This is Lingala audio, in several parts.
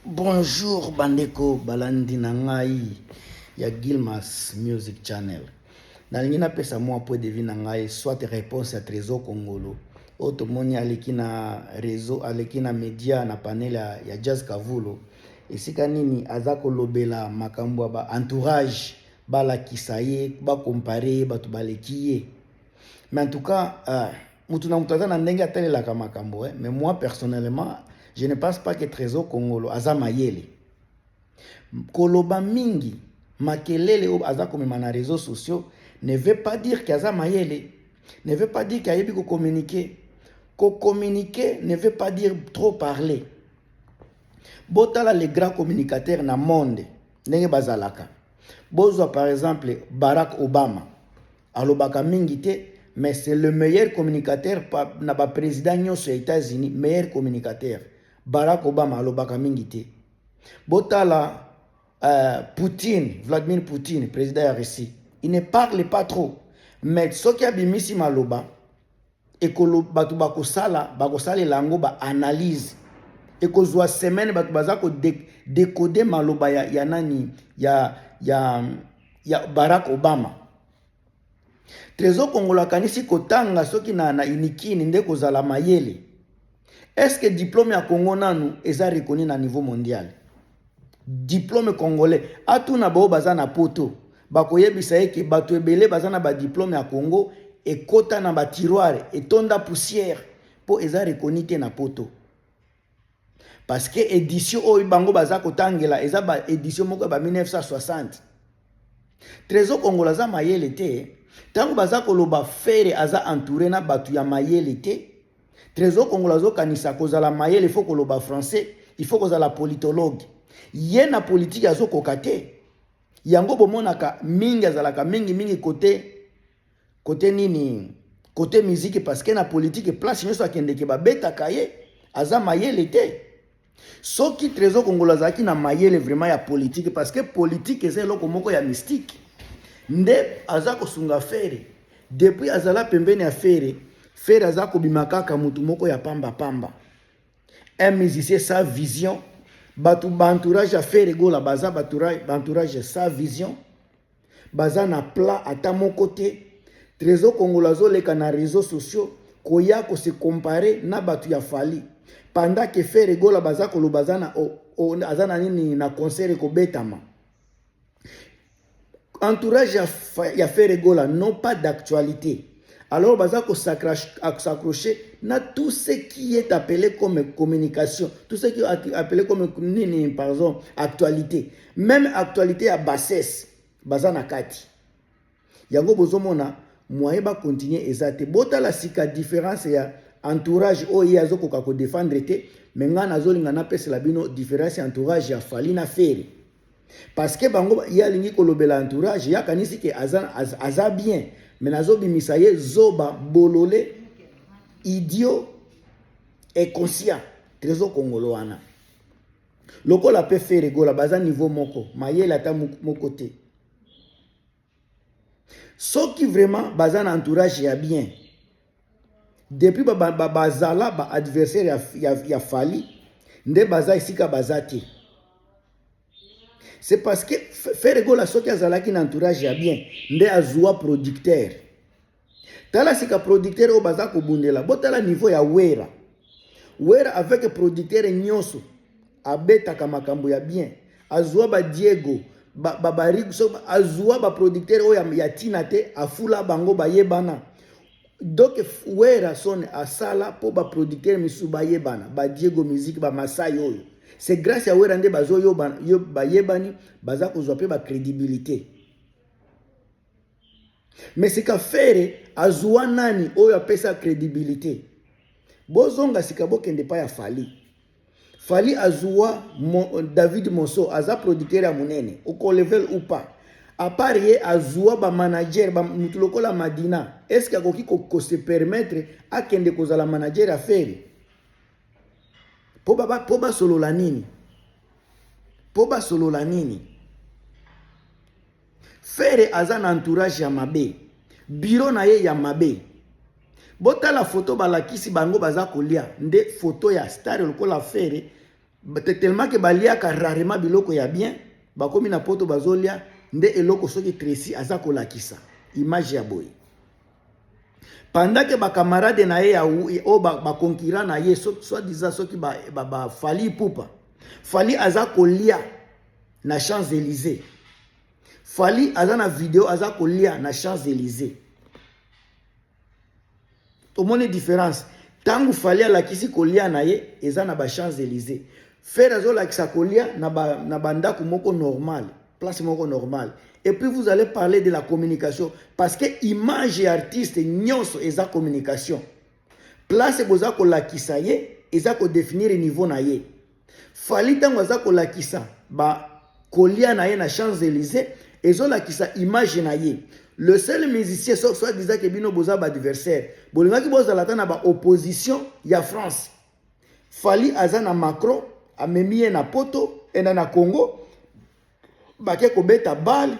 Bonjour bandeko balandi na ngai ya Gilmas Music Channel. Nalingi napesa mwa po devi na ngai soit réponse à Trésor Congolo. Oto moni aleki na réseau, aleki na media na panel ya Jazz Kavulo. Esika nini aza kolobela makambo ba entourage bala kisaye ba comparer batu baleki. Mais en tout cas, mutu na mutu aza na ndenge atelelaka makambo mais moi personnellement je ne pense pas que Trésor Congolo aza mayele. Koloba mingi makelele o aza komema na réseaux sociaux ne veut pas dire que aza mayele, ne veut pas dire qu'il ko communiquer. Ko communiquer ne veut pas dire trop parler. Botala les grands communicateurs na monde ndenge bazalaka. Bozwa par exemple Barack Obama. Alobaka mingi te, mais c'est le meilleur communicateur na ba président nyonso aux États-Unis, meilleur communicateur. Barack Obama alobaka mingi te. Botala Poutine, Vladimir Poutine, président de Russie, il ne parle pas trop. Mais ce qui a bimisi maloba et que batu bakosala lango ba analyse et que zoa semaine batu bazako décoder maloba ya nani ya Barack Obama. Trésor Congolo kanisi kotanga soki na inikini nde kozala mayele. Est-ce que diplôme ya Congo nanu eza reconnu na niveau mondial? Diplôme congolais atuna bao baza na poto bakoyebisa eke bato ebele baza na ba diplôme ya Congo ekota na ba tiroir etonda poussière po eza reconnu te na poto. Parce que édition oyo bango baza kotangela eza ba édition moko ba 1960. Trésor Congolo za mayele te. Tango baza koloba fere aza entouré na batu ya mayele te. Trésor Congolo zo kanisa kozala mayele, il faut koloba français, il faut kozala politologue. Yena politique azo kokate. Yango bomonaka mingi azalaka mingi côté nini? Côté musique parce que na politique place nyoso akendeke ba beta kaye aza mayele te. Soki Trésor Congolo azaki na mayele vraiment ya politique parce que politique eza eloko moko ya mystique. Nde aza kosunga fere. Depuis azala pembeni ya fere aza kobimakaka mutu moko ya pamba. Un musicien sa vision. Batu bantourage a fere gola baza bantourage sa vision. Baza na plat ata moko te. Trésor Congolo zo leka na réseaux sociaux koya ko se comparer na batu ya Fali. Pendant que fere gola baza kolobaza na azana nini na concert ko betama. Entourage ya fere gola non pas d'actualité. Alors baza ko s'accrocher na tout ce qui est appelé comme communication, tout ce qui est appelé comme par exemple actualité, même actualité à bassesse baza na kati. Yango bozomona moyen ba continuer ezate bota la sika différence ya entourage o yazo koka ko défendre te, mais ngana zolinga na pesa la bino différence entourage ya Fali na fere. Parce que bango ya lingi kolobela entourage ya kanisi ke aza bien. Mais nazo bimisaye zoba bolole idiot et conscient. Trésor Congolo wana. Loko la pe faire gola baza niveau moko. Mayele ata moko te. Ce qui vraiment baza na entourage ya bien. Depuis bazala ba adversaire ya Fali. Nde baza isika baza te. C'est parce que faire gola soki azalaki na entourage ya bien nde azwa producteur. Tala sika producteur o baza ko bundela botala niveau ya Wera avec producteur nyonso abeta ka makambo ya bien azwa ba Diego ba Rigso azwa ba producteur o ya tina te afula bango ba yebana. Donc Wera son asala po ba producteur misu ba yebana ba Diego musique ba Masai oyo. C'est grâce à Wera nde bazo yo ba yebani baza kozwa pe ba crédibilité. Mais c'est qu'à faire azwa nani oyo apesa crédibilité. Bozonga sikabo kende pa ya Fali. Fali azwa David Monso aza producteur ya munene. Oko level ou pas. À part ye azwa ba manager ba mutuloko la Madina. Est-ce qu'il ko se permettre a kende kozala manager à faire? Poba solo la nini. Fere azan entourage ya mabe. Biro na ye ya mabe. Bota la photo balakisi bango baza kolia. Nde photo ya star lokola Fere tellement que baliaka rarement biloko ya bien, bakomi na poto bazolia nde eloko soki Tracy aza kolakisa image ya boye. Pendant que ba camarade na ye ya o ba concurrent na ye soit disant soki ba Fally Ipupa, Fally aza kolia na Champs-Élysées. Fally aza na vidéo aza kolia na Champs-Élysées. To mone différence. Tangu Fally alakisi kolia na ye eza na ba Champs-Élysées. Faire azo lakisa kolia na bandako moko normal, place moko normal. Et puis vous allez parler de la communication parce que image et artiste nyonso eza communication. Place boza ko lakisa ye eza ko définir niveau na ye. Fally tango aza ko lakisa ba kolia na ye na Champs-Élysées ezo lakisa image na ye. Le seul musicien soit disant que bino boza ba adversaire. Bolingaki boza lata na ba opposition ya France. Fally aza na Macron, amemi na poto ena na Congo. Bake ko beta balle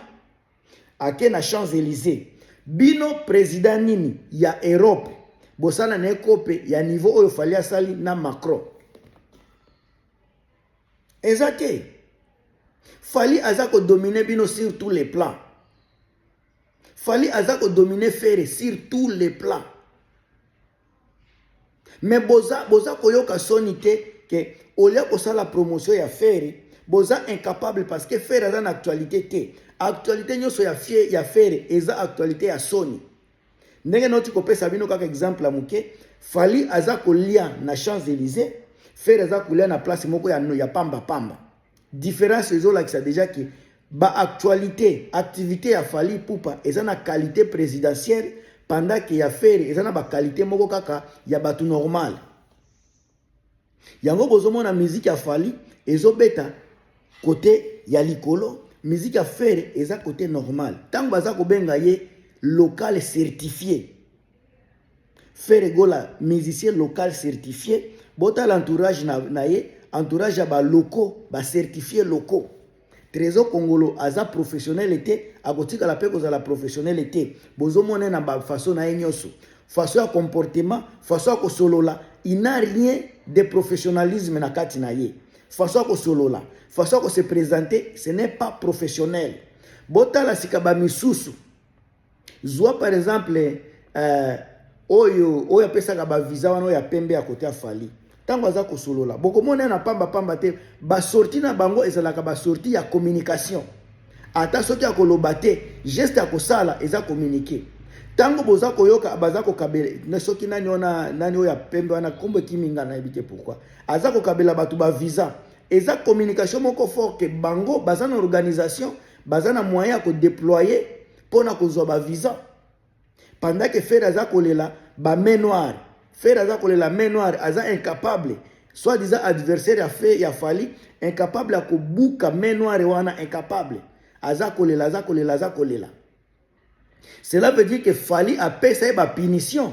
ake na Champs-Élysées. Bino président nini ya Europe bosana na ekope ya niveau oyo Fally asali na Macron. Ezake Fally aza ko dominer bino sur tous les plans. Fally aza ko dominer Ferré sur tous les plans. Mais boza koyoka sonité que olia ko sala promotion ya Ferré, boza incapable parce que Ferré aza na actualité te. Actualité nyoso ya Ferré eza actualité ya Sony. Ndenge noti kopesa bino kaka exemple la muke, Fally aza kolia na Champs-Élysées, Ferré aza kolia na place moko ya pamba pamba. Différence ezo la kisa déjà que ba actualité, activité ya Fally Ipupa eza na qualité présidentielle pendant que ya Ferré eza na ba qualité moko kaka ya batu normal. Yango bozomona musique ya Fally ezo beta côté ya likolo, musique ya Ferré eza côté normal. Tango baza ko benga ye local certifié. Ferré gola musicien local certifié, bota l'entourage na ye, entourage ya ba locaux, ba certifié locaux. Trésor Congolo aza professionnel était, akotika la pe kozala professionnel était. Bozomona na ba façon na nyoso. Façon ya comportement, façon ya solola, il n'a rien de professionnalisme na kati na ye. Façon ya solola, façon ya se présenter, ce n'est pas professionnel. Bota la sikaba misusu. Zwa par exemple oyo pesa ba visa wana ya pembe ya côté ya Fally. Tango aza ko solola. Boko mona na pamba te ba sorti na bango ezalaka ba sorti ya communication. Ata soki ya koloba te, geste ya kosala eza communiquer. Tango boza koyoka baza ko kabela na soki nani oya pembe wana kombo kiminga na ebite pourquoi. Aza ko kabela batu ba visa. Eza communication moko fort que bango baza na organisation, baza na moyen ko déployer pona kozwa ba visa. Pendant que Ferré aza kolela ba main noire. Ferré aza kolela main noire, aza incapable. Soit disant adversaire ya Fally, incapable à kobuka main noire wana incapable. Aza kolela. Cela veut dire que Fally a pesa ba punition.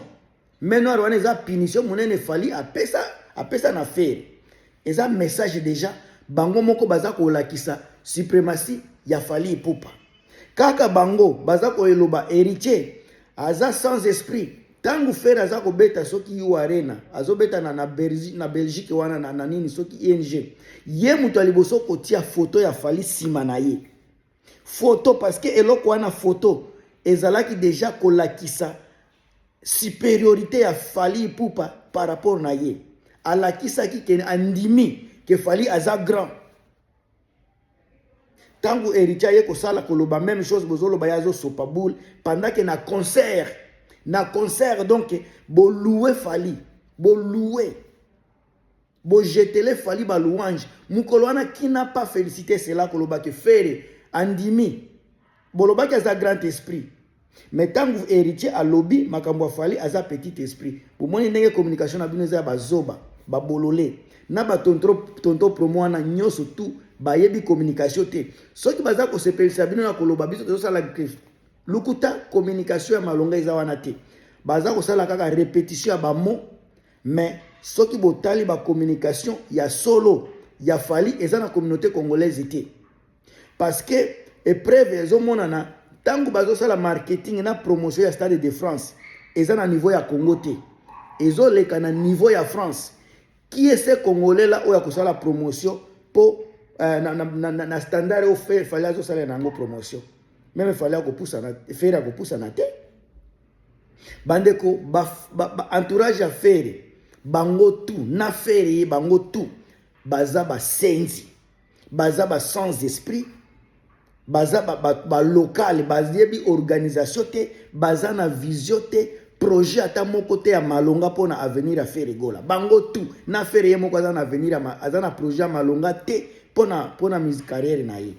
Main noire wana eza punition monene Fally a pesa na Ferré. Eza message déjà bango moko baza kolakisa suprématie ya Fally Ipupa. Kaka bango baza koeloba héritier aza sans esprit. Tangu Ferré aza ko beta soki yu arena, azo beta na Belgique wana na nini soki ING. Ye mutu aliboso kotia photo ya Fally sima na ye. Photo parce que eloko wana photo ezalaki déjà kolakisa supériorité ya Fally Ipupa par rapport na ye. Alakisa ki ke andimi ke Fally aza grand. Tangu héritier ye kosala koloba même chose bozoloba yazo sopaboule pendant que na concert donc bo louer Fally, bo louer, bo jeter les Fally ba louange. Mukolo wana qui n'a pas félicité cela koloba ke Ferré andimi boloba ki aza grand esprit. Mais tangu héritier a lobby makambo Fally aza petit esprit. Pour moi ndenge communication na bino za ba zoba ba bololé na ba tonto promo wana nyoso tout ba yebi communication te. Soki baza ko sepelisa bino na koloba biso to sala griffe. Lukuta communication ya malonga eza wana te. Baza ko sala kaka répétition ya ba mot, mais soki botali ba communication ya solo ya Fally eza na communauté congolaise te. Parce que épreuve ezo monana tangu bazo sala marketing na promotion ya Stade de France eza na niveau ya Congo te. Ezo leka na niveau ya France. Qui est ce Congolais là où il y a la promotion pour na standard où il fallait que ça ait promotion. Même il fallait faire na te. Bandeko entourage à faire bango tout na faire bango tout baza ba senzi baza ba sans esprit baza ba local bazebi organisation te baza na vision te projet ata moko te ya malonga pona avenir à faire gola bango tout na faire ye moko aza na avenir aza na projet ya malonga te pona musique carrière na ye.